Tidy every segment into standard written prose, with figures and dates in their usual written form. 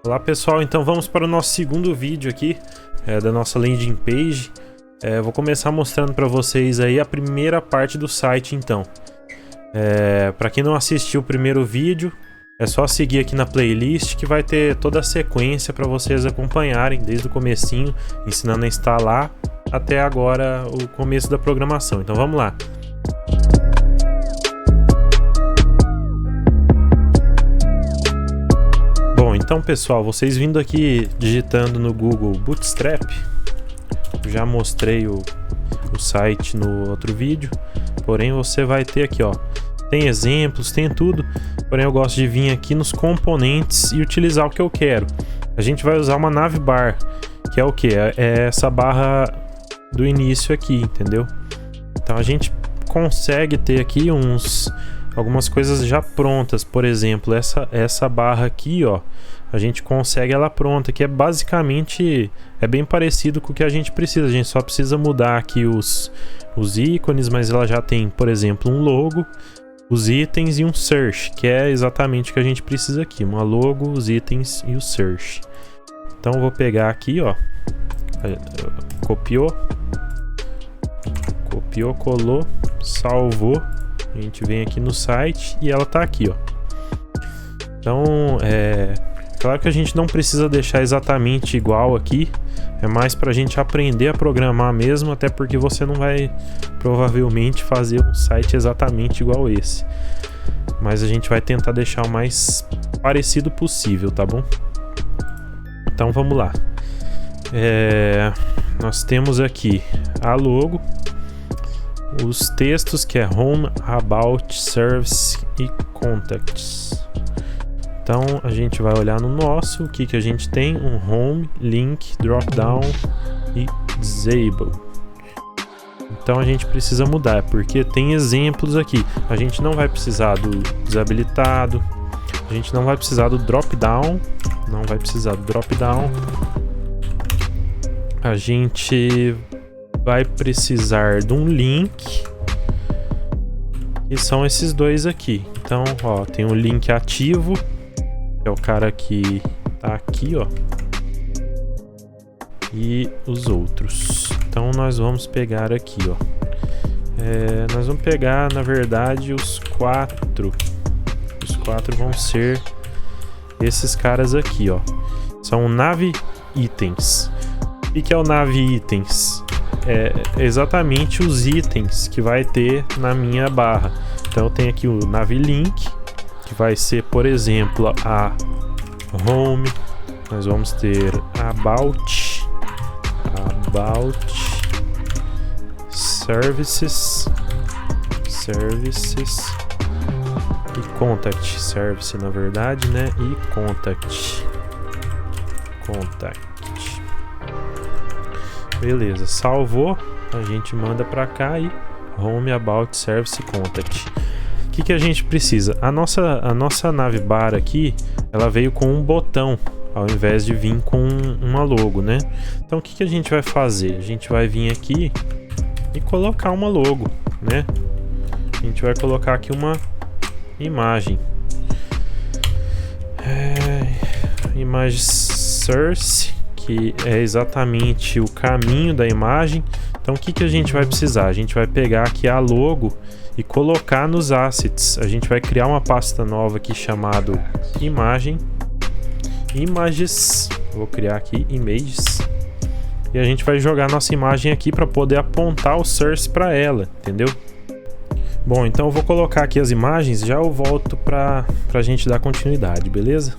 Olá pessoal, então vamos para o nosso segundo vídeo aqui da nossa landing page. Vou começar mostrando para vocês aí a primeira parte do site então. Para quem não assistiu o primeiro vídeo, é só seguir aqui na playlist que vai ter toda a sequência para vocês acompanharem desde o comecinho, ensinando a instalar até agora o começo da programação. Então vamos lá. Bom, então pessoal, vocês vindo aqui digitando no Google Bootstrap, eu já mostrei o site no outro vídeo, porém você vai ter aqui, ó, tem exemplos, tem tudo, porém eu gosto de vir aqui nos componentes e utilizar o que eu quero. A gente vai usar uma navbar, que é o que? É essa barra do início aqui, entendeu? Então a gente consegue ter aqui algumas coisas já prontas. Por exemplo, essa barra aqui, ó, a gente consegue ela pronta, que é basicamente bem parecido com o que a gente precisa. A gente só precisa mudar aqui os ícones, mas ela já tem, por exemplo, um logo, os itens e um search, que é exatamente o que a gente precisa aqui, uma logo, os itens e o search. Então eu vou pegar aqui, ó, copiou, colou, salvou. A gente vem aqui no site e ela tá aqui, ó. Então, claro que a gente não precisa deixar exatamente igual aqui. É mais pra gente aprender a programar mesmo, até porque você não vai provavelmente fazer um site exatamente igual esse. Mas a gente vai tentar deixar o mais parecido possível, tá bom? Então vamos lá. Nós temos aqui a logo, os textos, que é Home, About, Service e Contacts. Então a gente vai olhar no nosso, o que a gente tem? Um Home, Link, Dropdown e Disable. Então a gente precisa mudar, porque tem exemplos aqui. A gente não vai precisar do desabilitado, a gente não vai precisar do Dropdown, a gente vai precisar de um link, e são esses dois aqui. Então, ó, tem um link ativo, que é o cara que tá aqui, ó, e os outros. Então nós vamos pegar aqui, ó, nós vamos pegar, na verdade, os quatro vão ser esses caras aqui, ó, são nav itens. O que é o nav itens? É exatamente os itens que vai ter na minha barra. Então eu tenho aqui o navlink, que vai ser, por exemplo, a home. Nós vamos ter about, services e contact, service na verdade, né? E contact. Beleza, salvou, a gente manda pra cá e Home, About, Service, Contact. O que a gente precisa? A nossa navbar aqui, ela veio com um botão, ao invés de vir com uma logo, né? Então o que a gente vai fazer? A gente vai vir aqui e colocar uma logo, né? A gente vai colocar aqui uma imagem. Image source, que é exatamente o caminho da imagem. Então o que a gente vai precisar? A gente vai pegar aqui a logo e colocar nos assets. A gente vai criar uma pasta nova aqui chamado images. Vou criar aqui images e a gente vai jogar nossa imagem aqui para poder apontar o source para ela, entendeu? Bom, então eu vou colocar aqui as imagens, já eu volto para a gente dar continuidade, beleza?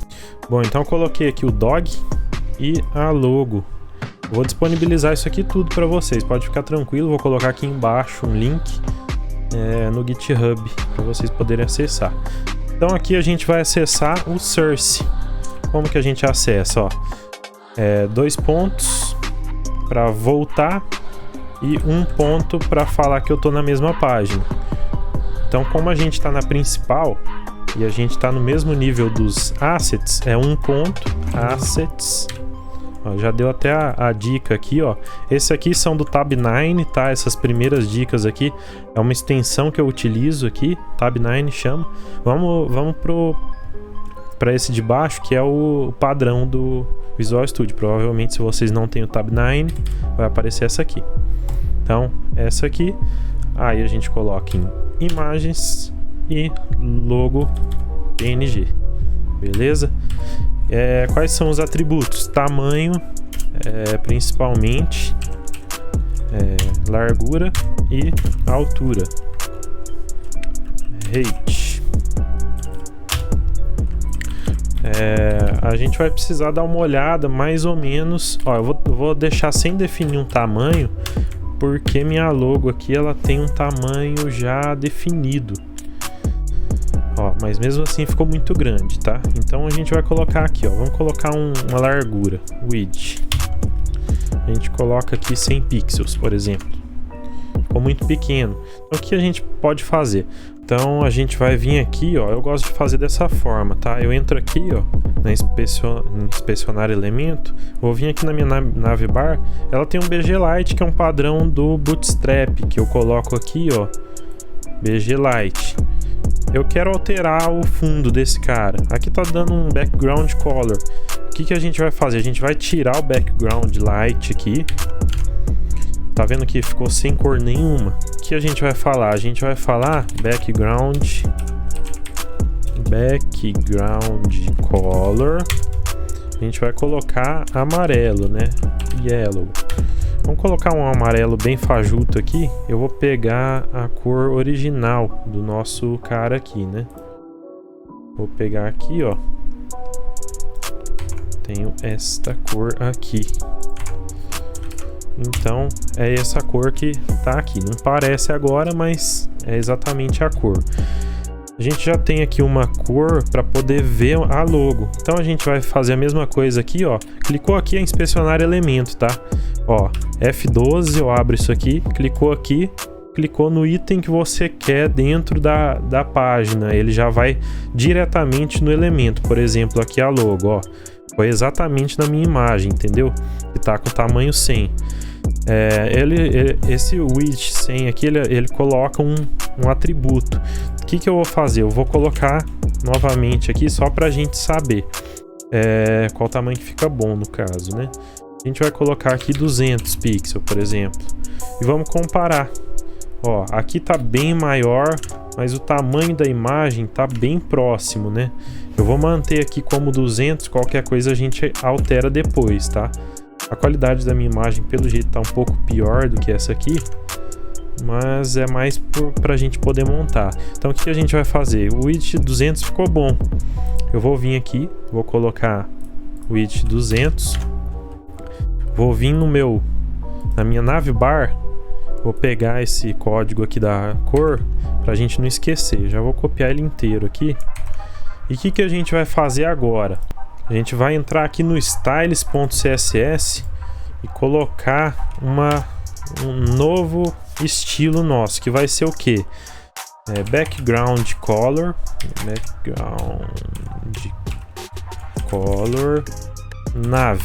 Bom, então eu coloquei aqui o dog e a logo. Vou disponibilizar isso aqui tudo para vocês, pode ficar tranquilo. Vou colocar aqui embaixo um link no GitHub para vocês poderem acessar. Então aqui a gente vai acessar o source. Como que a gente acessa? Ó, 2 pontos para voltar e 1 ponto para falar que eu tô na mesma página. Então, como a gente está na principal e a gente está no mesmo nível dos assets, 1 ponto, assets. Ó, já deu até a dica aqui, ó. Esse aqui são do Tab9, tá? Essas primeiras dicas aqui é uma extensão que eu utilizo aqui, Tab9 chama. Vamos para esse de baixo, que é o padrão do Visual Studio. Provavelmente, se vocês não têm o Tab 9, vai aparecer essa aqui. Então, essa aqui. Aí a gente coloca em imagens e logo PNG. Beleza? Quais são os atributos? Tamanho, principalmente, largura e altura. Height. A gente vai precisar dar uma olhada mais ou menos. Ó, eu vou deixar sem definir um tamanho, porque minha logo aqui ela tem um tamanho já definido. Ó, mas mesmo assim ficou muito grande, tá? Então a gente vai colocar aqui, ó. Vamos colocar uma largura, width. A gente coloca aqui 100 pixels, por exemplo. Ficou muito pequeno. Então o que a gente pode fazer? Então a gente vai vir aqui, ó. Eu gosto de fazer dessa forma, tá? Eu entro aqui, ó, em inspecionar elemento. Vou vir aqui na minha navbar. Ela tem um BG-Lite, que é um padrão do Bootstrap, que eu coloco aqui, ó. BG-Lite. Eu quero alterar o fundo desse cara. Aqui tá dando um background color. O que a gente vai fazer? A gente vai tirar o background light aqui. Tá vendo que ficou sem cor nenhuma? O que a gente vai falar? A gente vai falar background color. A gente vai colocar amarelo, né? Yellow. Vamos colocar um amarelo bem fajuto aqui. Eu vou pegar a cor original do nosso cara aqui, né? Vou pegar aqui, ó. Tenho esta cor aqui. Então, é essa cor que tá aqui. Não parece agora, mas é exatamente a cor. A gente já tem aqui uma cor para poder ver a logo. Então, a gente vai fazer a mesma coisa aqui, ó. Clicou aqui em inspecionar elemento, tá? Ó, F12, eu abro isso aqui. Clicou aqui, clicou no item que você quer dentro da página. Ele já vai diretamente no elemento. Por exemplo, aqui a logo, ó. Foi exatamente na minha imagem, entendeu? Que tá com tamanho 100. Esse width 100 aqui, ele coloca um atributo. O que eu vou fazer? Eu vou colocar novamente aqui só pra gente saber qual tamanho que fica bom no caso, né? A gente vai colocar aqui 200 pixels, por exemplo. E vamos comparar. Ó, aqui tá bem maior, mas o tamanho da imagem tá bem próximo, né? Eu vou manter aqui como 200, qualquer coisa a gente altera depois, tá? A qualidade da minha imagem, pelo jeito, tá um pouco pior do que essa aqui, mas é mais pra gente poder montar. Então o que a gente vai fazer? O width 200 ficou bom. Eu vou vir aqui, vou colocar width 200. Vou vir na minha navbar. Vou pegar esse código aqui da cor pra gente não esquecer. Já vou copiar ele inteiro aqui. E o que a gente vai fazer agora? A gente vai entrar aqui no styles.css e colocar um novo estilo nosso, que vai ser o que? Background color nav,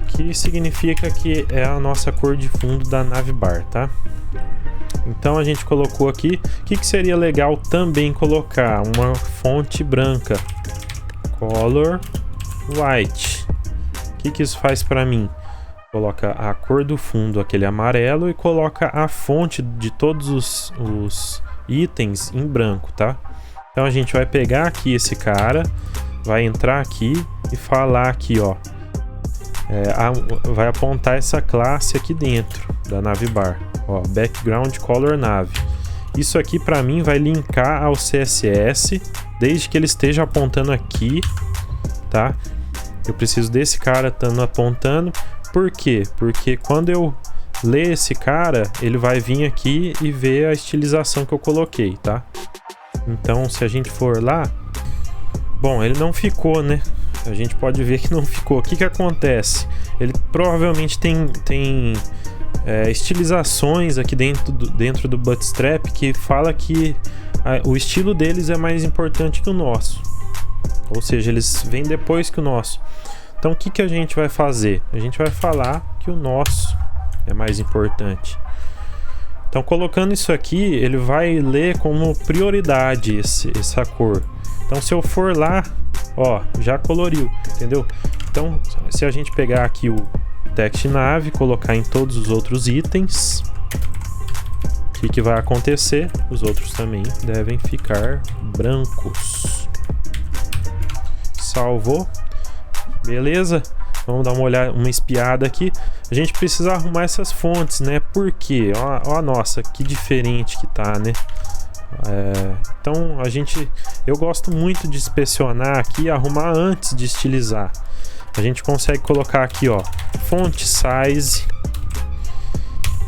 que significa que é a nossa cor de fundo da navbar, tá? Então a gente colocou aqui. O que seria legal também colocar? Uma fonte branca, color white. O que isso faz para mim? Coloca a cor do fundo, aquele amarelo, e coloca a fonte de todos os itens em branco, tá? Então a gente vai pegar aqui esse cara, vai entrar aqui e falar aqui, ó. Vai apontar essa classe aqui dentro da navbar, ó, background color nav. Isso aqui para mim vai linkar ao CSS, desde que ele esteja apontando aqui, tá? Eu preciso desse cara estando apontando. Por quê? Porque quando eu ler esse cara, ele vai vir aqui e ver a estilização que eu coloquei, tá? Então, se a gente for lá, bom, ele não ficou, né? A gente pode ver que não ficou. O que acontece? Ele provavelmente tem estilizações aqui dentro do Bootstrap que fala que o estilo deles é mais importante que o nosso. Ou seja, eles vêm depois que o nosso. Então o que a gente vai fazer? A gente vai falar que o nosso é mais importante. Então colocando isso aqui, ele vai ler como prioridade essa cor. Então se eu for lá, ó, já coloriu, entendeu? Então se a gente pegar aqui o text nav, colocar em todos os outros itens, o que vai acontecer? Os outros também devem ficar brancos. Salvou. Beleza? Vamos dar uma espiada aqui. A gente precisa arrumar essas fontes, né? Por quê? Ó, nossa, que diferente que tá, né? Então eu gosto muito de inspecionar aqui e arrumar antes de estilizar. A gente consegue colocar aqui, ó, font size.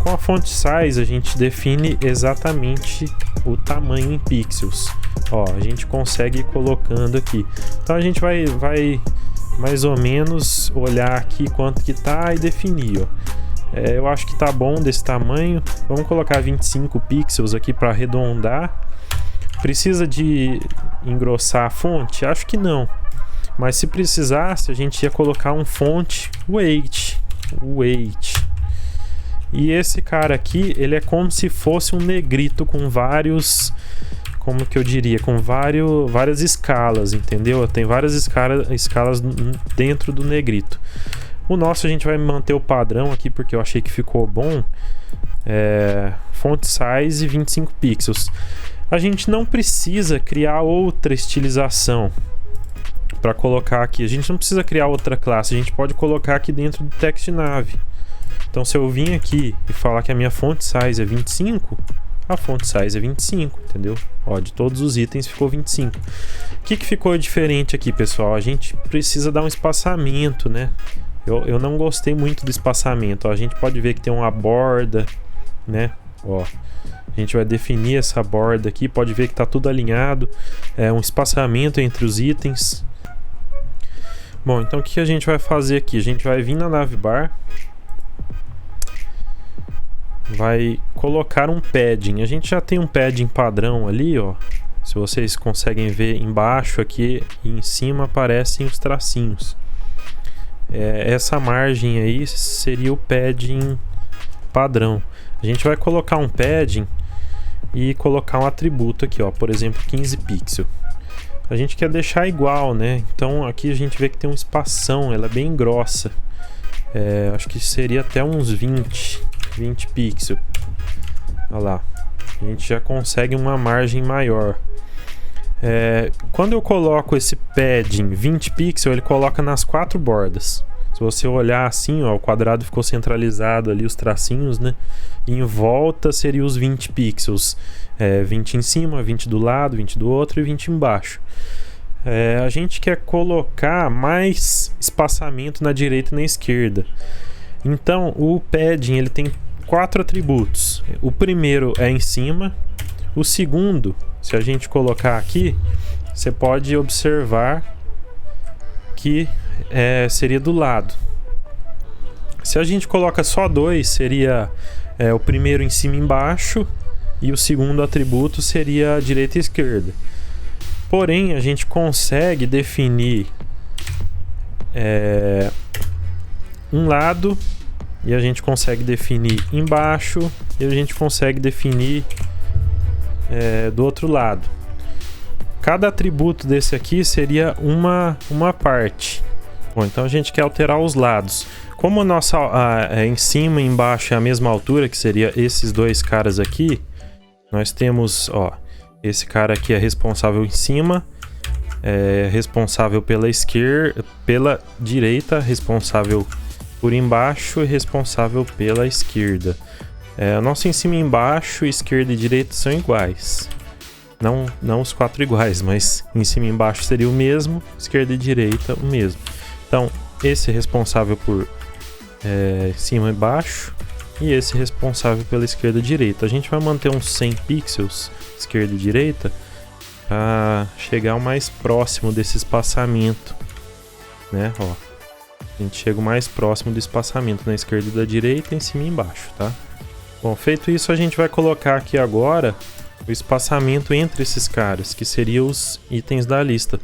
Com a font size a gente define exatamente o tamanho em pixels. Ó, a gente consegue ir colocando aqui. Então a gente vai mais ou menos olhar aqui quanto que tá e definir, ó. Eu acho que tá bom desse tamanho. Vamos colocar 25 pixels aqui para arredondar. Precisa de engrossar a fonte? Acho que não. Mas se precisasse, a gente ia colocar um font weight. E esse cara aqui, ele é como se fosse um negrito com vários... Como que eu diria? Com várias escalas, entendeu? Tem várias escalas dentro do negrito. O nosso a gente vai manter o padrão aqui porque eu achei que ficou bom. Font size 25 pixels. A gente não precisa criar outra estilização para colocar aqui. A gente não precisa criar outra classe. A gente pode colocar aqui dentro do text nav. Então se eu vim aqui e falar que a minha font size é 25, a font size é 25, entendeu? Ó, de todos os itens ficou 25. O que ficou diferente aqui, pessoal? A gente precisa dar um espaçamento, né? Eu não gostei muito do espaçamento. Ó, a gente pode ver que tem uma borda, né? Ó, a gente vai definir essa borda aqui. Pode ver que tá tudo alinhado. Um espaçamento entre os itens. Bom, então o que a gente vai fazer aqui? A gente vai vir na navbar, vai colocar um padding. A gente já tem um padding padrão ali, ó. Se vocês conseguem ver embaixo aqui e em cima aparecem os tracinhos. Essa margem aí seria o padding padrão. A gente vai colocar um padding e colocar um atributo aqui, ó, por exemplo, 15 pixels. A gente quer deixar igual, né? Então aqui a gente vê que tem um espação, ela é bem grossa. Acho que seria até uns 20 pixels. Olha lá, a gente já consegue uma margem maior. Quando eu coloco esse padding 20 pixels, ele coloca nas 4 bordas. Se você olhar assim, ó, o quadrado ficou centralizado ali, os tracinhos, né? E em volta seria os 20 pixels. 20 em cima, 20 do lado, 20 do outro e 20 embaixo. A gente quer colocar mais espaçamento na direita e na esquerda. Então o padding ele tem 4 atributos. O primeiro é em cima. O segundo, se a gente colocar aqui, você pode observar que seria do lado. Se a gente coloca só 2, seria o primeiro em cima e embaixo, e o segundo atributo seria a direita e esquerda. Porém, a gente consegue definir um lado, e a gente consegue definir embaixo, e a gente consegue definir do outro lado. Cada atributo desse aqui seria uma parte. Bom, então a gente quer alterar os lados. Como a nossa em cima e embaixo é a mesma altura, que seria esses dois caras aqui, nós temos, ó, esse cara aqui é responsável em cima, responsável pela esquerda, pela direita, responsável por embaixo e responsável pela esquerda. O nosso em cima e embaixo, esquerda e direita são iguais. Não os 4 iguais, mas em cima e embaixo seria o mesmo, esquerda e direita o mesmo. Então, esse é responsável por cima e baixo, e esse é responsável pela esquerda e direita. A gente vai manter uns 100 pixels, esquerda e direita, para chegar o mais próximo desse espaçamento, né? Ó, a gente chega o mais próximo do espaçamento na esquerda e da direita, em cima e embaixo, tá? Bom, feito isso, a gente vai colocar aqui agora o espaçamento entre esses caras, que seriam os itens da lista.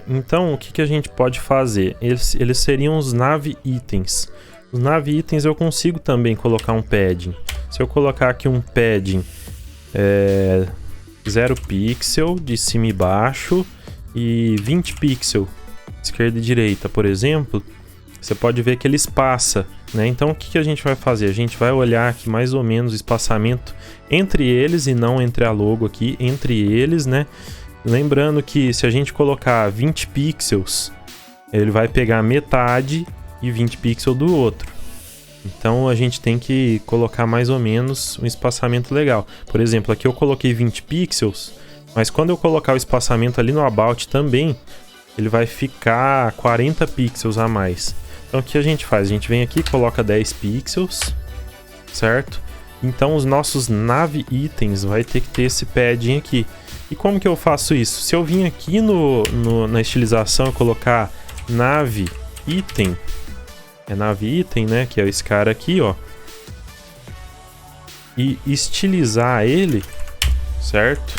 Então, o que a gente pode fazer? Eles seriam os nav itens. Os nav itens eu consigo também colocar um padding. Se eu colocar aqui um padding 0 pixel de cima e baixo e 20 pixel esquerda e direita, por exemplo, você pode ver que ele espaça, né? Então o que a gente vai fazer? A gente vai olhar aqui mais ou menos o espaçamento entre eles e não entre a logo aqui, entre eles, né? Lembrando que se a gente colocar 20 pixels, ele vai pegar metade e 20 pixels do outro. Então a gente tem que colocar mais ou menos um espaçamento legal. Por exemplo, aqui eu coloquei 20 pixels, mas quando eu colocar o espaçamento ali no About também, ele vai ficar 40 pixels a mais. Então o que a gente faz? A gente vem aqui e coloca 10 pixels, certo? Então os nossos Nav Itens vai ter que ter esse padding aqui. E como que eu faço isso? Se eu vim aqui na estilização e colocar Nav Item, é Nav Item, né? Que é esse cara aqui, ó. E estilizar ele, certo?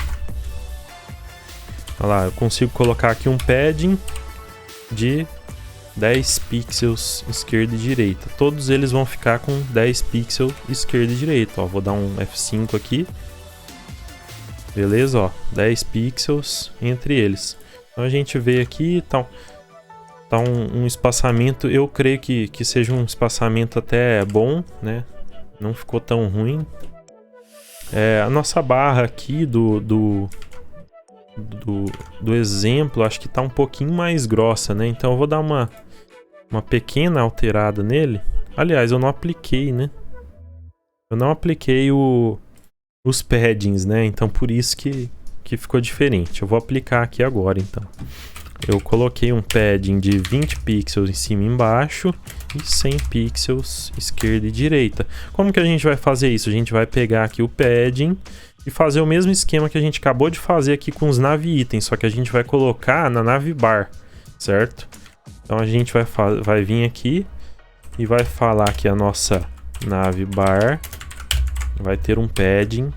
Olha lá, eu consigo colocar aqui um padding de 10 pixels esquerda e direita. Todos eles vão ficar com 10 pixels esquerda e direita. Ó, vou dar um F5 aqui. Beleza, ó, 10 pixels entre eles. Então a gente vê aqui, tá um espaçamento, eu creio que seja um espaçamento até bom, né? Não ficou tão ruim. A nossa barra aqui do exemplo, acho que tá um pouquinho mais grossa, né? Então eu vou dar uma pequena alterada nele. Aliás, eu não apliquei, né? Eu não apliquei os paddings, né? Então por isso que ficou diferente. Eu vou aplicar aqui agora, então. Eu coloquei um padding de 20 pixels em cima e embaixo e 100 pixels esquerda e direita. Como que a gente vai fazer isso? A gente vai pegar aqui o padding e fazer o mesmo esquema que a gente acabou de fazer aqui com os Nav Itens, só que a gente vai colocar na Navbar, certo? Então a gente vai vir aqui e vai falar que a nossa Navbar vai ter um padding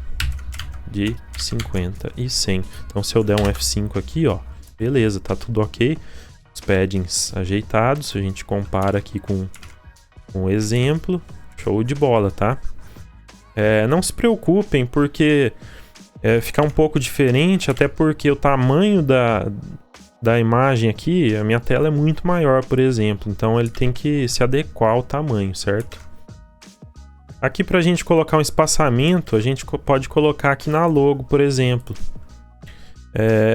de 50 e 100. Então se eu der um F5 aqui, ó, beleza, tá tudo ok. Os paddings ajeitados, a gente compara aqui com o exemplo. Show de bola, tá? Não se preocupem, porque ficar um pouco diferente, até porque o tamanho da imagem aqui, a minha tela é muito maior, por exemplo. Então ele tem que se adequar ao tamanho, certo? Aqui pra gente colocar um espaçamento, a gente pode colocar aqui na logo, por exemplo.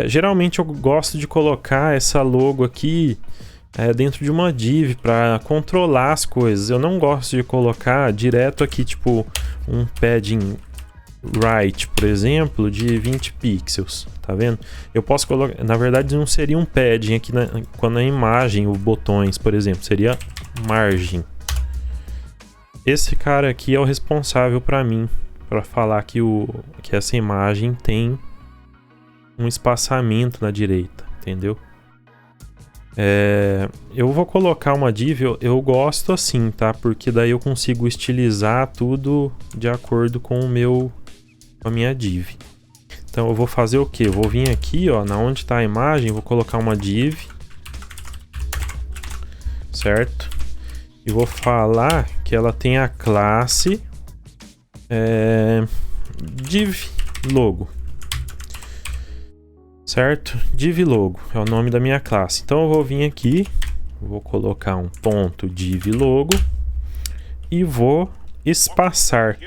Geralmente eu gosto de colocar essa logo aqui dentro de uma div para controlar as coisas. Eu não gosto de colocar direto aqui, tipo um padding right, por exemplo, de 20 pixels, tá vendo? Eu posso colocar, na verdade não seria um padding aqui quando a imagem, os botões, por exemplo, seria margem. Esse cara aqui é o responsável para mim, para falar que essa imagem tem um espaçamento na direita, entendeu? Eu vou colocar uma div, eu gosto assim, tá? Porque daí eu consigo estilizar tudo de acordo com a minha div. Então eu vou fazer o que? Eu vou vir aqui, ó, na onde está a imagem, vou colocar uma div, certo? E vou falar que ela tem a classe div logo. Certo? Div logo é o nome da minha classe. Então eu vou vir aqui, vou colocar um ponto div logo e vou espaçar.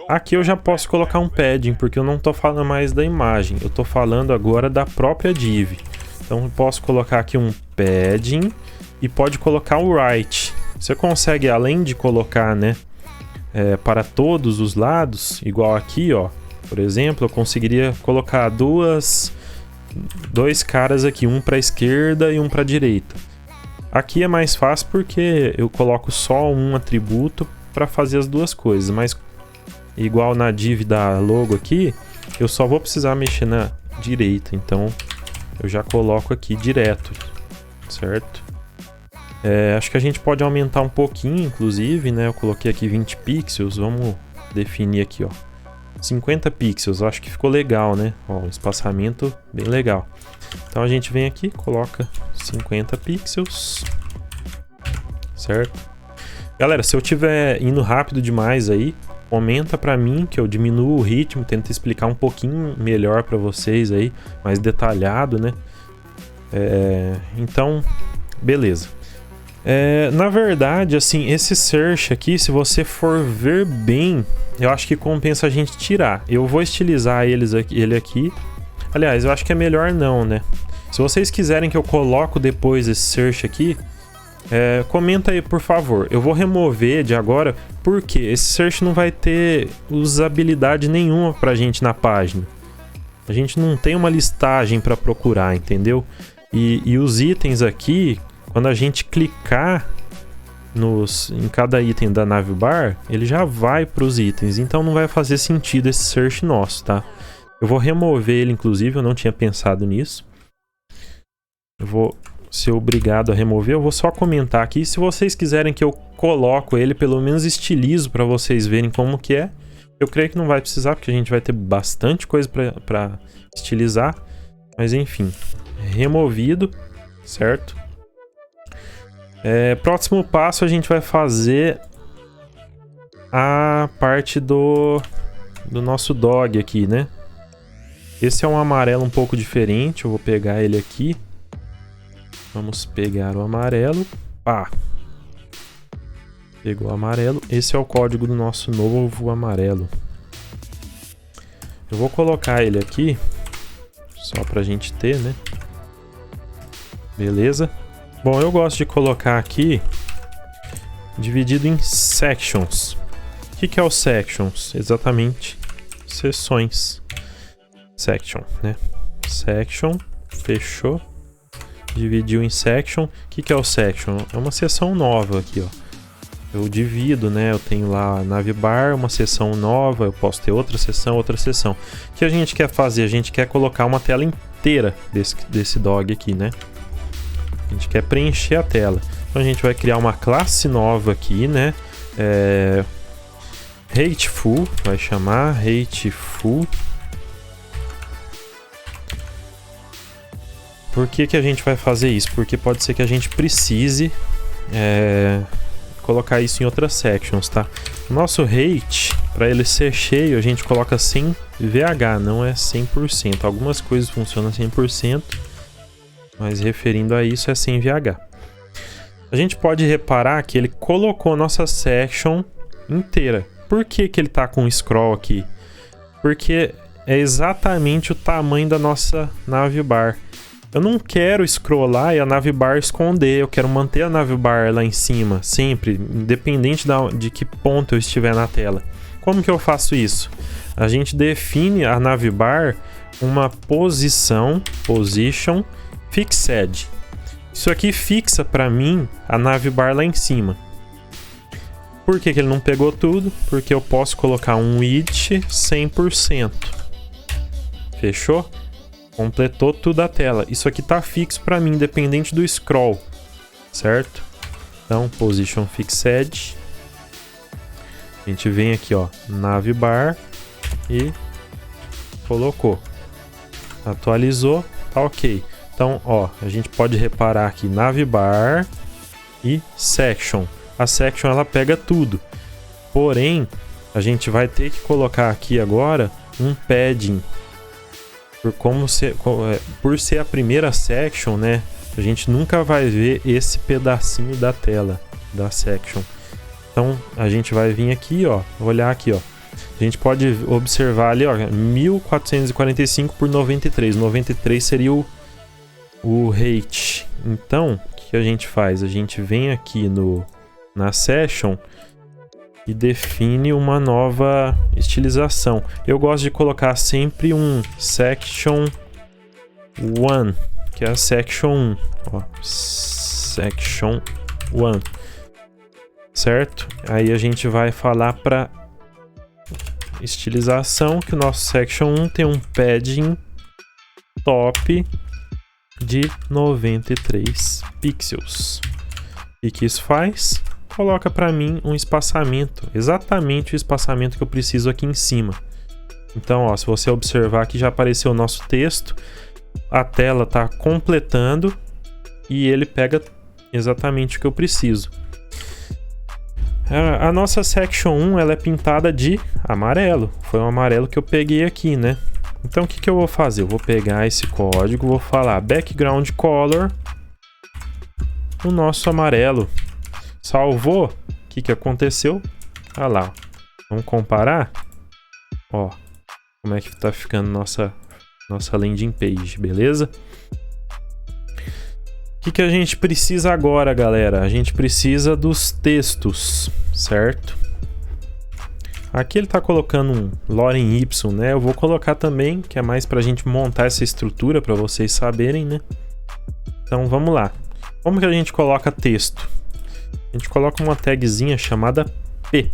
Aqui eu já posso colocar um padding, porque eu não estou falando mais da imagem, eu estou falando agora da própria div. Então eu posso colocar aqui um padding e pode colocar o right. Você consegue, além de colocar, né, para todos os lados, igual aqui, ó, por exemplo, eu conseguiria colocar dois caras aqui, um para a esquerda e um para a direita. Aqui é mais fácil porque eu coloco só um atributo para fazer as duas coisas, mas igual na div da logo aqui, eu só vou precisar mexer na direita, então eu já coloco aqui direto, certo? Acho que a gente pode aumentar um pouquinho, inclusive, né? Eu coloquei aqui 20 pixels, vamos definir aqui, ó, 50 pixels, acho que ficou legal, né? Ó, um espaçamento bem legal. Então a gente vem aqui, coloca 50 pixels, certo? Galera, se eu estiver indo rápido demais aí, comenta para mim que eu diminuo o ritmo, tento explicar um pouquinho melhor para vocês aí, mais detalhado, né? Então, beleza. Na verdade, assim, esse search aqui, se você for ver bem, eu acho que compensa a gente tirar. Eu vou estilizar ele aqui. Aliás, eu acho que é melhor não, né? Se vocês quiserem que eu coloco depois esse search aqui, comenta aí, por favor. Eu vou remover de agora, porque esse search não vai ter usabilidade nenhuma pra gente na página. A gente não tem uma listagem para procurar, entendeu? E os itens aqui, quando a gente clicar em cada item da navbar, ele já vai para os itens. Então não vai fazer sentido esse search nosso, tá? Eu vou remover ele, inclusive, eu não tinha pensado nisso. Eu vou ser obrigado a remover. Eu vou só comentar aqui. Se vocês quiserem que eu coloco ele, pelo menos estilizo para vocês verem como que é. Eu creio que não vai precisar, porque a gente vai ter bastante coisa para estilizar. Mas enfim, removido, certo? Próximo passo, a gente vai fazer a parte do nosso dog aqui, né? Esse é um amarelo um pouco diferente. Eu vou pegar ele aqui. Vamos pegar o amarelo. Pegou o amarelo. Esse é o código do nosso novo amarelo. Eu vou colocar ele aqui, só pra gente ter, né? Beleza. Bom, eu gosto de colocar aqui dividido em sections. O que é o sections? Exatamente, seções. Section, né? Section, fechou. Dividiu em section. O que é o section? É uma seção nova aqui, ó. Eu divido, né? Eu tenho lá a navbar, uma seção nova. Eu posso ter outra seção. O que a gente quer fazer? A gente quer colocar uma tela inteira desse dog aqui, né? A gente quer preencher a tela. Então a gente vai criar uma classe nova aqui, né? Hateful, vai chamar Hateful. Por que a gente vai fazer isso? Porque pode ser que a gente precise colocar isso em outras sections, tá? O nosso hate, para ele ser cheio, a gente coloca 100 VH, não é 100%. Algumas coisas funcionam 100%, mas referindo a isso é 100 VH. A gente pode reparar que ele colocou a nossa section inteira. Por que ele tá com scroll aqui? Porque é exatamente o tamanho da nossa navbar. Eu não quero scrollar e a navbar esconder. Eu quero manter a navbar lá em cima, sempre, independente de que ponto eu estiver na tela. Como que eu faço isso? A gente define a navbar uma position fixed. Isso aqui fixa para mim a navbar lá em cima. Por que ele não pegou tudo? Porque eu posso colocar um width 100%. Fechou? Completou tudo a tela. Isso aqui tá fixo para mim, independente do scroll, certo? Então, position fixed. A gente vem aqui, ó, navbar e colocou. Atualizou, tá ok. Então, ó, a gente pode reparar aqui navbar e section. A section ela pega tudo. Porém, a gente vai ter que colocar aqui agora um padding. Por ser a primeira section, né? A gente nunca vai ver esse pedacinho da tela da section. Então a gente vai vir aqui, ó, olhar aqui, ó. A gente pode observar ali, ó, 1445 por 93. 93 seria o height. Então, o que a gente faz? A gente vem aqui na section e define uma nova estilização. Eu gosto de colocar sempre um section 1, que é a section 1. Ó, section 1. Certo? Aí a gente vai falar para estilização que o nosso section 1 tem um padding top de 93 pixels. E que isso faz? Coloca para mim um espaçamento, exatamente o espaçamento que eu preciso aqui em cima. Então, ó, se você observar aqui já apareceu o nosso texto, a tela está completando e ele pega exatamente o que eu preciso. A nossa Section 1 ela é pintada de amarelo. Foi um amarelo que eu peguei aqui, né? Então o que eu vou fazer? Eu vou pegar esse código, vou falar background color, o nosso amarelo. Salvou? O que aconteceu? Olha lá. Vamos comparar? Ó, como é que tá ficando nossa landing page, beleza? O que a gente precisa agora, galera? A gente precisa dos textos, certo? Aqui ele tá colocando um lorem y, né? Eu vou colocar também, que é mais pra gente montar essa estrutura, pra vocês saberem, né? Então, vamos lá. Como que a gente coloca texto? A gente coloca uma tagzinha chamada P.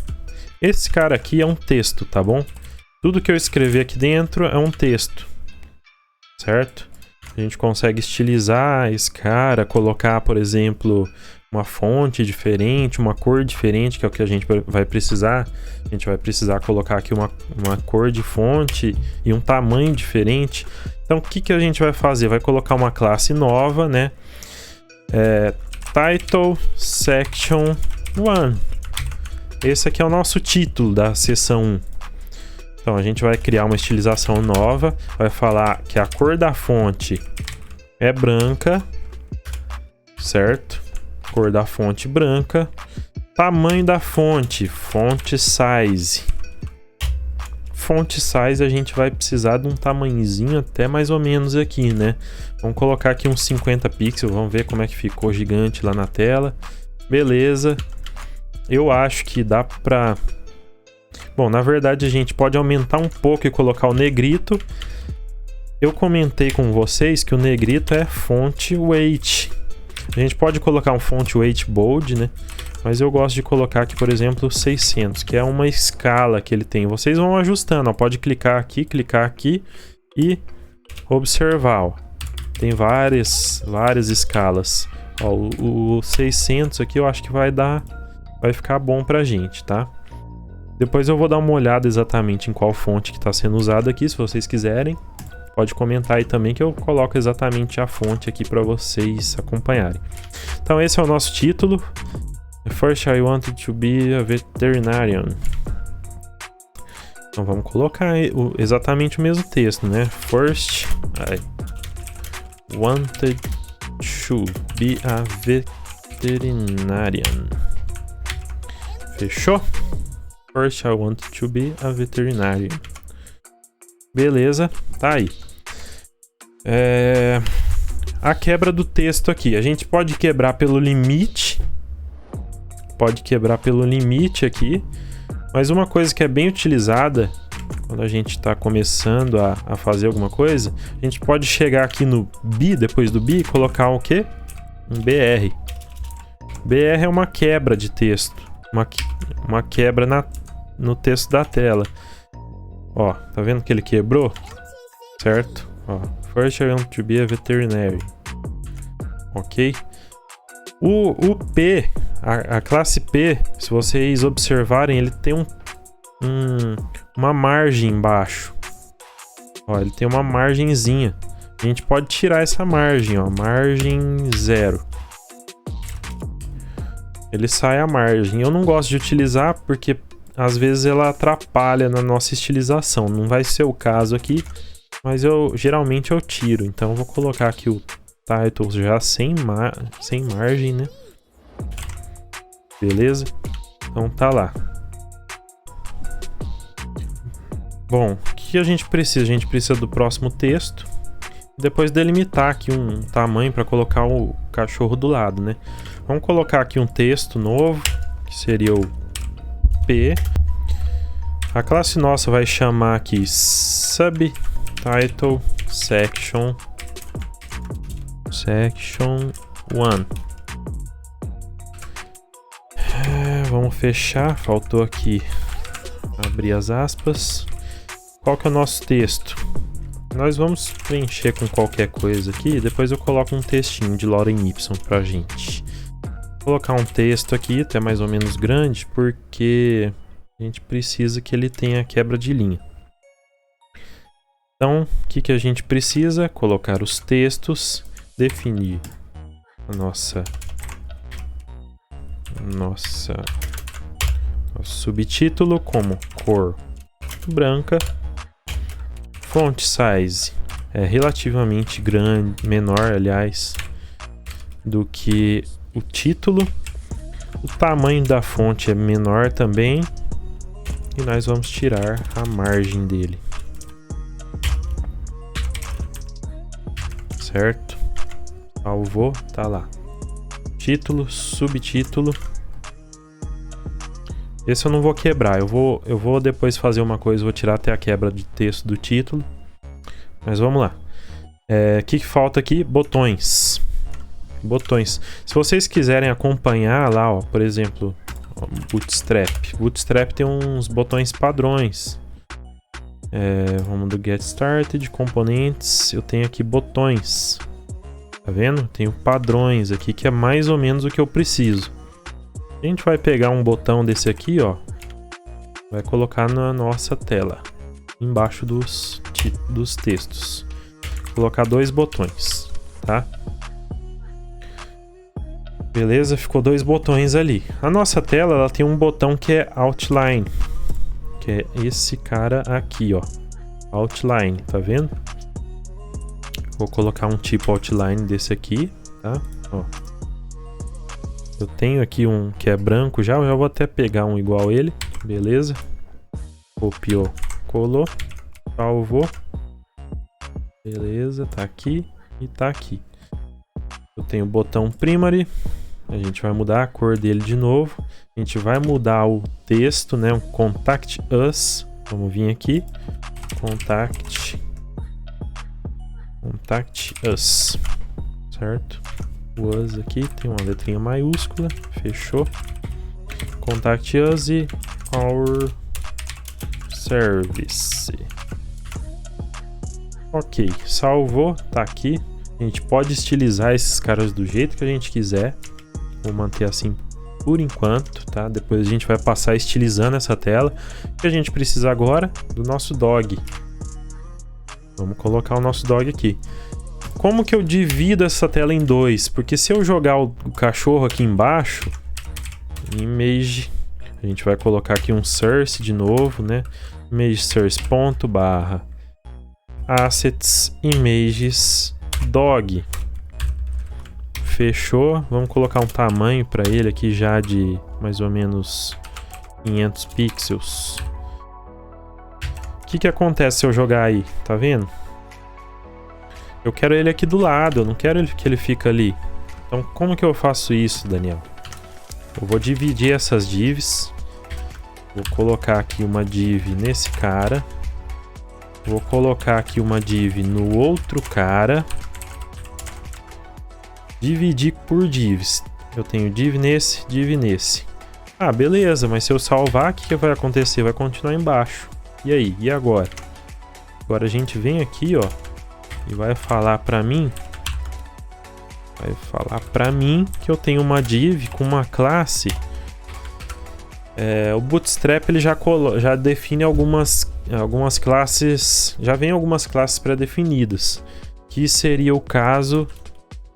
Esse cara aqui é um texto, tá bom? Tudo que eu escrever aqui dentro é um texto, certo? A gente consegue estilizar esse cara, colocar, por exemplo, uma fonte diferente, uma cor diferente, que é o que a gente vai precisar. A gente vai precisar colocar aqui uma cor de fonte e um tamanho diferente. Então, o que a gente vai fazer? Vai colocar uma classe nova, né? Title Section 1. Esse aqui é o nosso título da seção 1. Então a gente vai criar uma estilização nova, vai falar que a cor da fonte é branca, certo? Cor da fonte branca. Tamanho da fonte, font size. Font size a gente vai precisar de um tamanhozinho até mais ou menos aqui, né? Vamos colocar aqui uns 50 pixels, vamos ver como é que ficou gigante lá na tela. Beleza. Eu acho que dá pra... Bom, na verdade a gente pode aumentar um pouco e colocar o negrito. Eu comentei com vocês que o negrito é font weight. A gente pode colocar um font weight bold, né? Mas eu gosto de colocar aqui, por exemplo, 600, que é uma escala que ele tem. Vocês vão ajustando, ó. Pode clicar aqui e observar, ó. Tem várias escalas. Ó, o 600 aqui eu acho que vai ficar bom pra gente, tá? Depois eu vou dar uma olhada exatamente em qual fonte que está sendo usada aqui, se vocês quiserem. Pode comentar aí também que eu coloco exatamente a fonte aqui para vocês acompanharem. Então esse é o nosso título. First I wanted to be a veterinarian. Então vamos colocar exatamente o mesmo texto, né? First I wanted to be a veterinarian. Fechou? First I want to be a veterinarian. Beleza, tá aí. A quebra do texto aqui. A gente pode quebrar pelo limite. Pode quebrar pelo limite aqui. Mas uma coisa que é bem utilizada quando a gente está começando a fazer alguma coisa, a gente pode chegar aqui no B, depois do B, e colocar o quê? Um BR. BR é uma quebra de texto. Uma quebra no texto da tela. Ó, tá vendo que ele quebrou? Certo? Ó, first I want to be a veterinary. Ok? O P, a classe P, se vocês observarem, ele tem uma margem embaixo. Ó, ele tem uma margenzinha. A gente pode tirar essa margem, ó, margem 0. Ele sai a margem. Eu não gosto de utilizar porque às vezes ela atrapalha na nossa estilização. Não vai ser o caso aqui, mas geralmente eu tiro. Então eu vou colocar aqui o title já sem margem, né? Beleza? Então tá lá. Bom, o que a gente precisa? A gente precisa do próximo texto. Depois delimitar aqui um tamanho para colocar o cachorro do lado, né? Vamos colocar aqui um texto novo, que seria o P. A classe nossa vai chamar aqui subtitle section 1. Vamos fechar, faltou aqui abrir as aspas. Qual que é o nosso texto? Nós vamos preencher com qualquer coisa aqui, depois eu coloco um textinho de lorem y pra gente. Vou colocar um texto aqui, até mais ou menos grande, porque a gente precisa que ele tenha quebra de linha. Então, o que a gente precisa? Colocar os textos, definir a nossa Subtítulo como cor branca. Font size é relativamente grande, menor, aliás, do que o título. O tamanho da fonte é menor também. E nós vamos tirar a margem dele. Certo? Salvou, tá lá. Título, subtítulo. Esse eu não vou quebrar. Eu vou depois fazer uma coisa, vou tirar até a quebra de texto do título. Mas vamos lá. O que falta aqui? Botões. Botões. Se vocês quiserem acompanhar lá, ó, por exemplo, ó, Bootstrap. Bootstrap tem uns botões padrões. Vamos do Get Started, componentes. Eu tenho aqui botões. Tá vendo? Tenho padrões aqui que é mais ou menos o que eu preciso. A gente vai pegar um botão desse aqui, ó. Vai colocar na nossa tela. Embaixo dos textos. Vou colocar 2 botões, tá? Beleza, ficou 2 botões ali. A nossa tela, ela tem um botão que é Outline. Que é esse cara aqui, ó. Outline, tá vendo? Vou colocar um tipo Outline desse aqui, tá? Ó. Eu tenho aqui um que é branco já, eu já vou até pegar um igual ele, beleza? Copiou, colou, salvou. Beleza, tá aqui e tá aqui. Eu tenho o botão Primary, a gente vai mudar a cor dele de novo. A gente vai mudar o texto, né? Um Contact Us. Vamos vir aqui. Contact Us. Certo? O Us aqui tem uma letrinha maiúscula. Fechou. Contact Us e Our Service. Ok, salvou, tá aqui. A gente pode estilizar esses caras do jeito que a gente quiser. Vou manter assim por enquanto, tá? Depois a gente vai passar estilizando essa tela. O que a gente precisa agora? Do nosso dog. Vamos colocar o nosso dog aqui. Como que eu divido essa tela em 2? Porque se eu jogar o cachorro aqui embaixo, image, a gente vai colocar aqui um source de novo, né? Image source ponto barra assets images dog. Fechou. Vamos colocar um tamanho para ele aqui já de mais ou menos 500 pixels. O que acontece se eu jogar aí? Tá vendo? Eu quero ele aqui do lado, eu não quero que ele fique ali. Então como que eu faço isso, Daniel? Eu vou dividir essas divs. Vou colocar aqui uma div nesse cara. Vou colocar aqui uma div no outro cara. Dividir por divs. Eu tenho div nesse. Ah, beleza, mas se eu salvar, o que vai acontecer? Vai continuar embaixo. E aí? E agora? Agora a gente vem aqui, ó, e vai falar pra mim. Vai falar pra mim que eu tenho uma div com uma classe. O Bootstrap ele já define algumas classes. Já vem algumas classes pré-definidas. Que seria o caso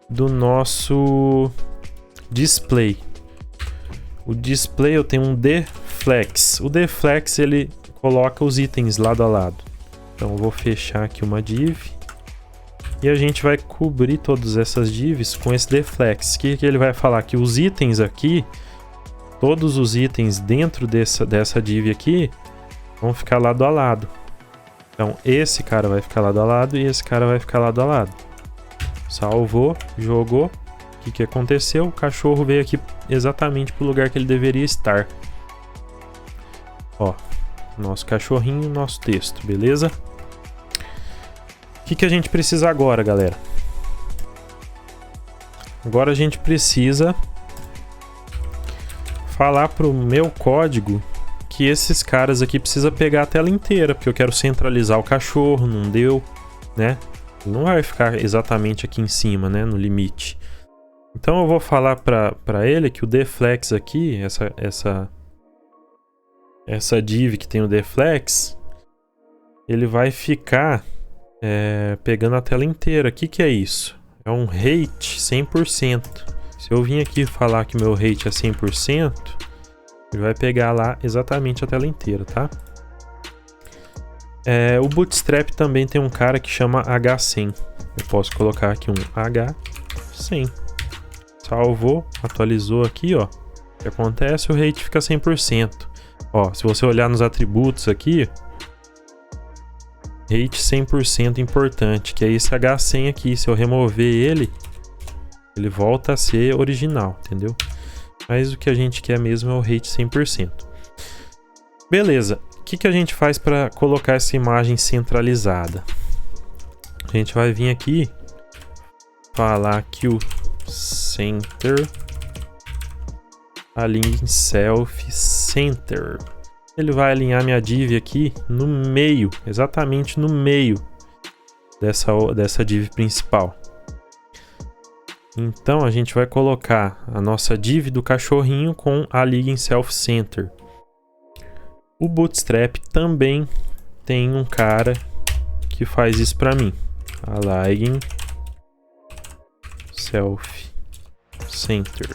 do nosso display. O display eu tenho um dflex. O dflex ele coloca os itens lado a lado. Então eu vou fechar aqui uma div. E a gente vai cobrir todas essas divs com esse dflex. O que ele vai falar? Que os itens aqui, todos os itens dentro dessa div aqui, vão ficar lado a lado. Então esse cara vai ficar lado a lado e esse cara vai ficar lado a lado. Salvou, jogou. O que aconteceu? O cachorro veio aqui exatamente para o lugar que ele deveria estar. Ó, nosso cachorrinho, nosso texto, beleza? O que a gente precisa agora, galera? Agora a gente precisa falar pro meu código que esses caras aqui precisa pegar a tela inteira, porque eu quero centralizar o cachorro, não deu, né? Ele não vai ficar exatamente aqui em cima, né, no limite. Então eu vou falar para ele que o dflex aqui, essa div que tem o dflex, ele vai ficar pegando a tela inteira. O que é isso? É um rate 100%. Se eu vim aqui falar que meu rate é 100%, Ele vai pegar lá exatamente a tela inteira, tá? O Bootstrap também tem um cara que chama H100. Eu posso colocar aqui um H100. Salvou, atualizou aqui, ó. O que acontece? O rate fica 100%. Ó, se você olhar nos atributos aqui, rate 100% importante, que é esse H100 aqui. Se eu remover ele, ele volta a ser original, entendeu? Mas o que a gente quer mesmo é o rate 100%. Beleza. O que a gente faz para colocar essa imagem centralizada? A gente vai vir aqui, falar que o center alinhe self center. Ele vai alinhar minha div aqui no meio, exatamente no meio dessa div principal. Então a gente vai colocar a nossa div do cachorrinho com align self center. O Bootstrap também tem um cara que faz isso para mim. Align self center.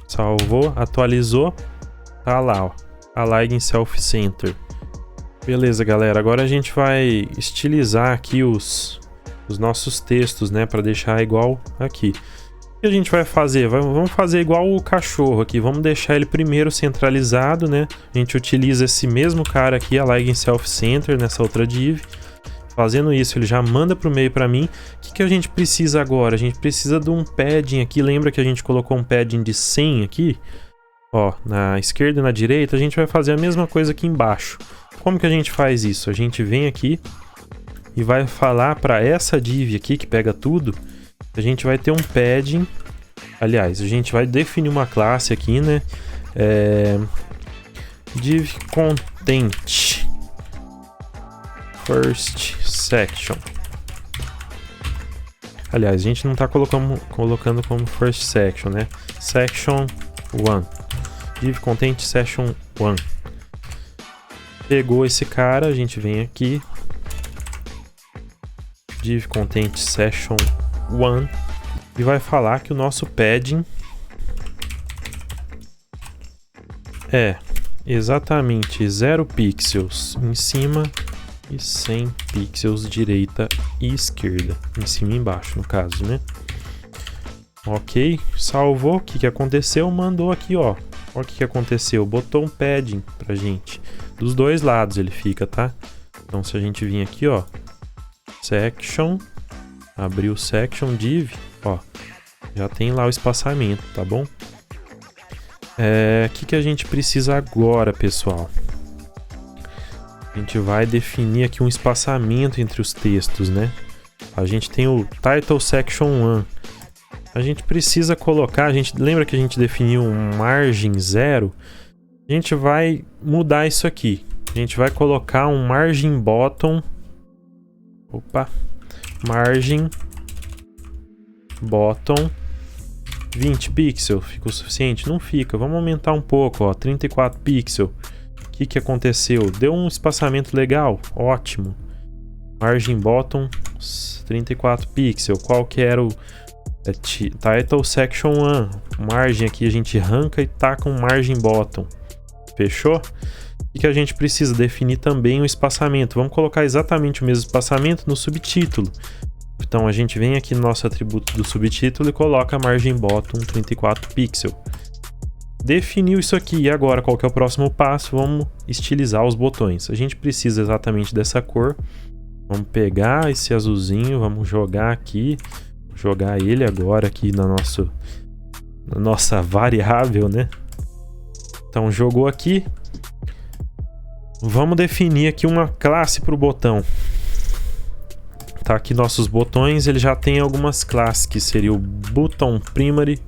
Salvou, atualizou, tá lá, ó. Align self center. Beleza, galera. Agora a gente vai estilizar aqui os nossos textos, né, para deixar igual aqui. O que a gente vai fazer? Vamos fazer igual o cachorro aqui. Vamos deixar ele primeiro centralizado, né? A gente utiliza esse mesmo cara aqui, Align Self Center, nessa outra div. Fazendo isso, ele já manda para o meio para mim. O que a gente precisa agora? A gente precisa de um padding aqui. Lembra que a gente colocou um padding de 100 aqui? Ó, na esquerda e na direita, a gente vai fazer a mesma coisa aqui embaixo. Como que a gente faz isso? A gente vem aqui e vai falar para essa div aqui, que pega tudo. A gente vai ter um padding. Aliás, a gente vai definir uma classe aqui, né? Div content first section. Aliás, a gente não está colocando como first section, né? Section 1. Div content section 1. Pegou esse cara, a gente vem aqui. Div content section 1 e vai falar que o nosso padding é exatamente 0 pixels em cima e 100 pixels direita e esquerda, em cima e embaixo no caso, né? Ok, salvou. O que aconteceu? Mandou aqui, ó. Olha o que aconteceu, botou um padding pra gente dos dois lados, ele fica, tá? Então se a gente vir aqui, ó, section, abrir o section div, ó, já tem lá o espaçamento, tá bom? O que a gente precisa agora, pessoal? A gente vai definir aqui um espaçamento entre os textos, né? A gente tem o title section 1. A gente precisa colocar, lembra que a gente definiu um margem 0? A gente vai mudar isso aqui. A gente vai colocar um margin bottom. Opa! Margin bottom 20 pixels. Fica o suficiente? Não fica. Vamos aumentar um pouco, ó, 34 pixels. O que aconteceu? Deu um espaçamento legal? Ótimo. Margin bottom 34 pixels. Qual que era o title section 1? Margem aqui a gente arranca e taca um margin bottom. Fechou? O que a gente precisa? Definir também o espaçamento. Vamos colocar exatamente o mesmo espaçamento no subtítulo. Então a gente vem aqui no nosso atributo do subtítulo e coloca margin bottom 34 pixels. Definiu isso aqui. E agora qual que é o próximo passo? Vamos estilizar os botões. A gente precisa exatamente dessa cor. Vamos pegar esse azulzinho, vamos jogar aqui. Jogar ele agora aqui na nossa variável, né? Então jogou aqui. Vamos definir aqui uma classe para o botão. Tá aqui nossos botões, ele já tem algumas classes, que seria o button primary.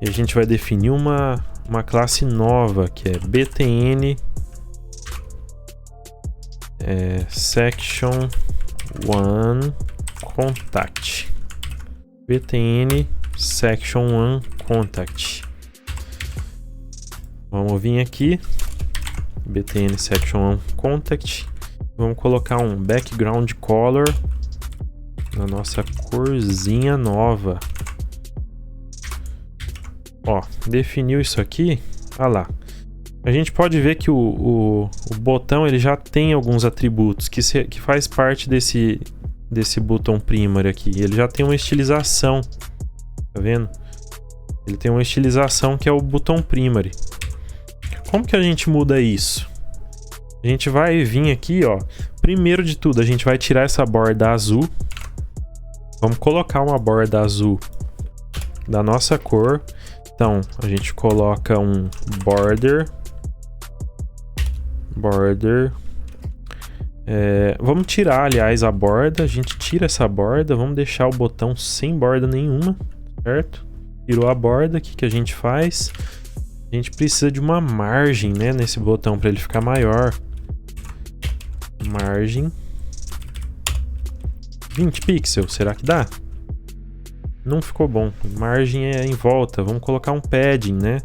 E a gente vai definir uma classe nova, que é btn section 1 contact. btn section 1 contact. Vamos vir aqui, btn section 1 contact. Vamos colocar um background color na nossa corzinha nova. Ó, definiu isso aqui. Ah lá. A gente pode ver que o botão ele já tem alguns atributos que faz parte desse botão primary aqui. Ele já tem uma estilização, tá vendo? Ele tem uma estilização que é o botão primary. Como que a gente muda isso? A gente vai vir aqui, ó. Primeiro de tudo, a gente vai tirar essa borda azul. Vamos colocar uma borda azul da nossa cor. Então, a gente coloca um border. Vamos tirar, aliás, a borda. A gente tira essa borda. Vamos deixar o botão sem borda nenhuma, certo? Tirou a borda. O que a gente faz? A gente precisa de uma margem, né, nesse botão para ele ficar maior. Margem 20 pixels, será que dá? Não ficou bom. Margem é em volta. Vamos colocar um padding, né?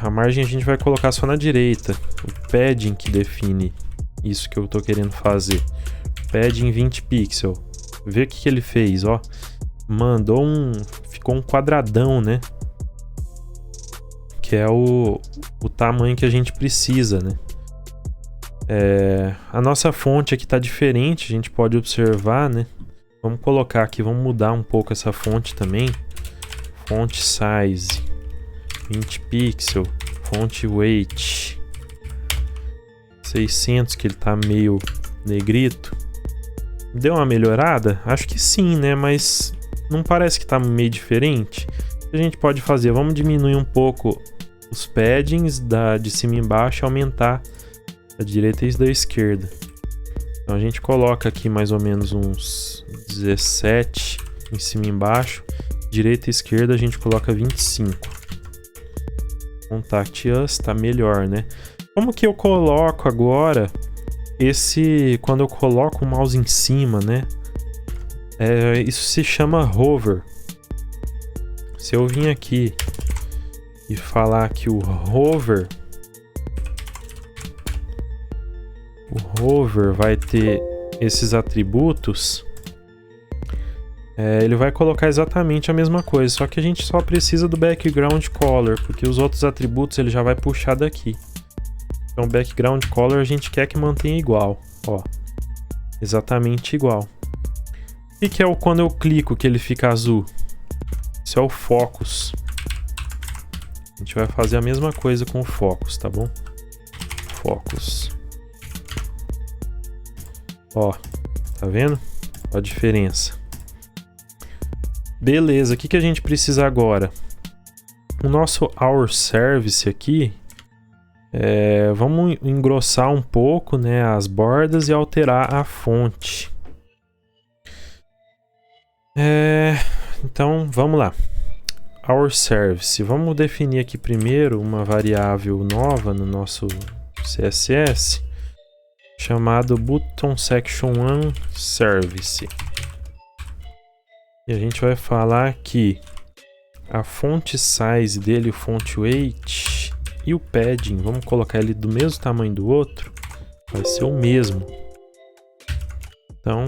A margem a gente vai colocar só na direita. O padding que define isso que eu tô querendo fazer. Padding 20 pixels. Vê o que ele fez, ó. Mandou ficou um quadradão, né? Que é o tamanho que a gente precisa, né? A nossa fonte aqui tá diferente, a gente pode observar, né? Vamos colocar aqui, vamos mudar um pouco essa fonte também. Font size 20 pixels, font weight 600, que ele tá meio negrito. Deu uma melhorada? Acho que sim, né? Mas não parece que tá meio diferente. O que a gente pode fazer? Vamos diminuir um pouco os paddings de cima e embaixo e aumentar da direita e da esquerda. Então a gente coloca aqui mais ou menos uns 17 em cima e embaixo. Direita e esquerda a gente coloca 25. Contact Us tá melhor, né? Como que eu coloco agora quando eu coloco o mouse em cima, né? Isso se chama hover. Se eu vim aqui e falar que o hover vai ter esses atributos, ele vai colocar exatamente a mesma coisa, só que a gente só precisa do background color, porque os outros atributos ele já vai puxar daqui. Então background color a gente quer que mantenha igual, ó, exatamente igual. O que é quando eu clico que ele fica azul? Isso é o focus. A gente vai fazer a mesma coisa com o focus, tá bom? Focus. Ó, tá vendo? Ó a diferença. Beleza, o que a gente precisa agora? O nosso Our Service aqui, vamos engrossar um pouco, né, as bordas e alterar a fonte. Então, vamos lá. Our Service. Vamos definir aqui primeiro uma variável nova no nosso CSS, chamado Button Section 1 Service. E a gente vai falar que a font size dele, o font weight e o padding, vamos colocar ele do mesmo tamanho do outro, vai ser o mesmo. Então,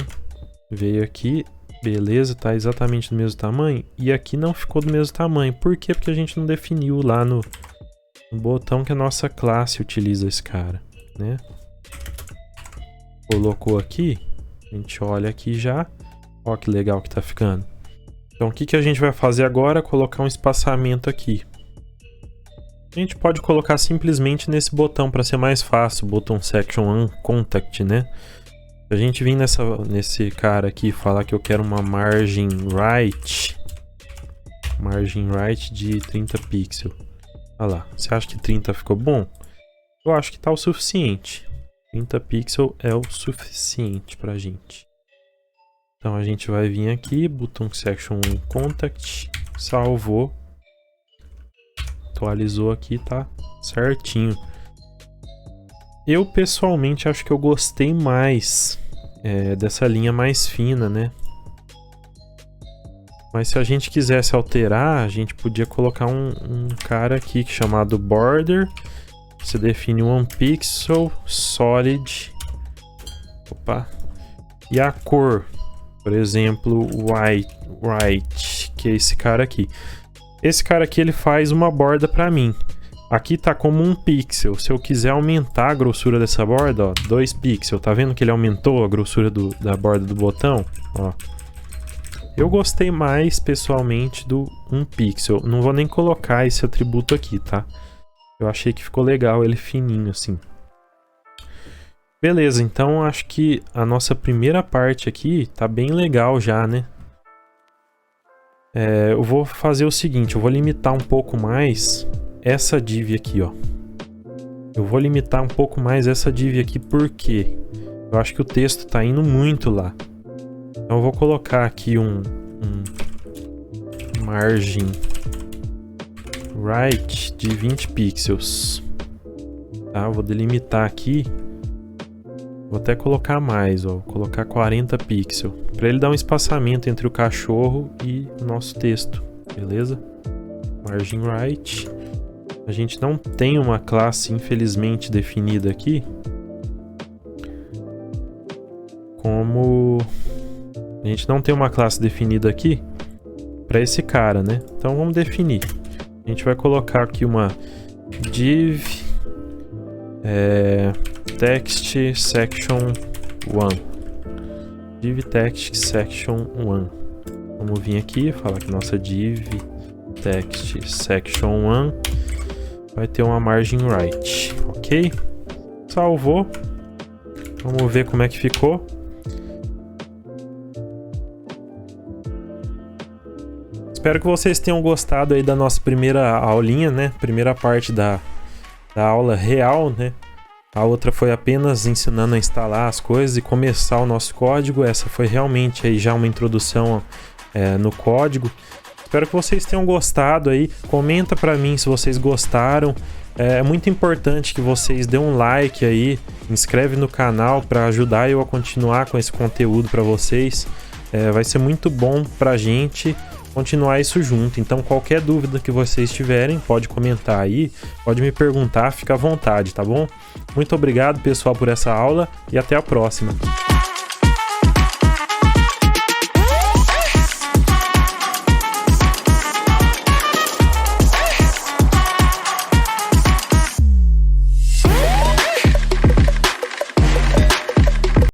veio aqui, beleza, tá exatamente do mesmo tamanho, e aqui não ficou do mesmo tamanho. Por quê? Porque a gente não definiu lá no botão que a nossa classe utiliza esse cara, né? Colocou aqui, a gente olha aqui já, ó que legal que tá ficando. Então o que a gente vai fazer agora? Colocar um espaçamento aqui. A gente pode colocar simplesmente nesse botão para ser mais fácil, botão section uncontact, né? Se a gente vir nesse cara aqui e falar que eu quero uma margem right de 30 pixels. Olha lá, você acha que 30 ficou bom? Eu acho que tá o suficiente. 30 pixels é o suficiente pra gente. Então a gente vai vir aqui, botão section contact, salvou, atualizou aqui, tá certinho. Eu pessoalmente acho que eu gostei mais dessa linha mais fina, né? Mas se a gente quisesse alterar, a gente podia colocar um cara aqui chamado border. Você define 1 pixel solid. Opa. E a cor, por exemplo, white, que é esse cara aqui. Esse cara aqui ele faz uma borda para mim. Aqui tá como 1 pixel. Se eu quiser aumentar a grossura dessa borda, ó, 2 pixels. Tá vendo que ele aumentou a grossura da borda do botão? Ó. Eu gostei mais, pessoalmente, do 1 pixel. Não vou nem colocar esse atributo aqui, tá? Eu achei que ficou legal ele fininho, assim. Beleza, então acho que a nossa primeira parte aqui tá bem legal já, né? Eu vou fazer o seguinte, eu vou limitar um pouco mais essa div aqui, ó. Eu vou limitar um pouco mais essa div aqui porque eu acho que o texto tá indo muito lá. Então eu vou colocar aqui um margin right de 20 pixels. Tá, eu vou delimitar aqui. Vou até colocar mais, ó, vou colocar 40 pixels, para ele dar um espaçamento entre o cachorro e o nosso texto, beleza? Margin right. A gente não tem uma classe, infelizmente, definida aqui. Como a gente não tem uma classe definida aqui para esse cara, né? Então vamos definir. A gente vai colocar aqui uma div text section 1. Div text section 1. Vamos vir aqui e falar que nossa div text section 1 vai ter uma margin right, ok? Salvou. Vamos ver como é que ficou. Espero que vocês tenham gostado aí da nossa primeira aulinha, né? Primeira parte da aula real, né? A outra foi apenas ensinando a instalar as coisas e começar o nosso código. Essa foi realmente aí já uma introdução no código. Espero que vocês tenham gostado aí. Comenta pra mim se vocês gostaram. É muito importante que vocês dêem um like aí, inscreve no canal para ajudar eu a continuar com esse conteúdo para vocês. Vai ser muito bom pra gente continuar isso junto. Então qualquer dúvida que vocês tiverem, pode comentar aí, pode me perguntar, fica à vontade, tá bom? Muito obrigado, pessoal, por essa aula e até a próxima.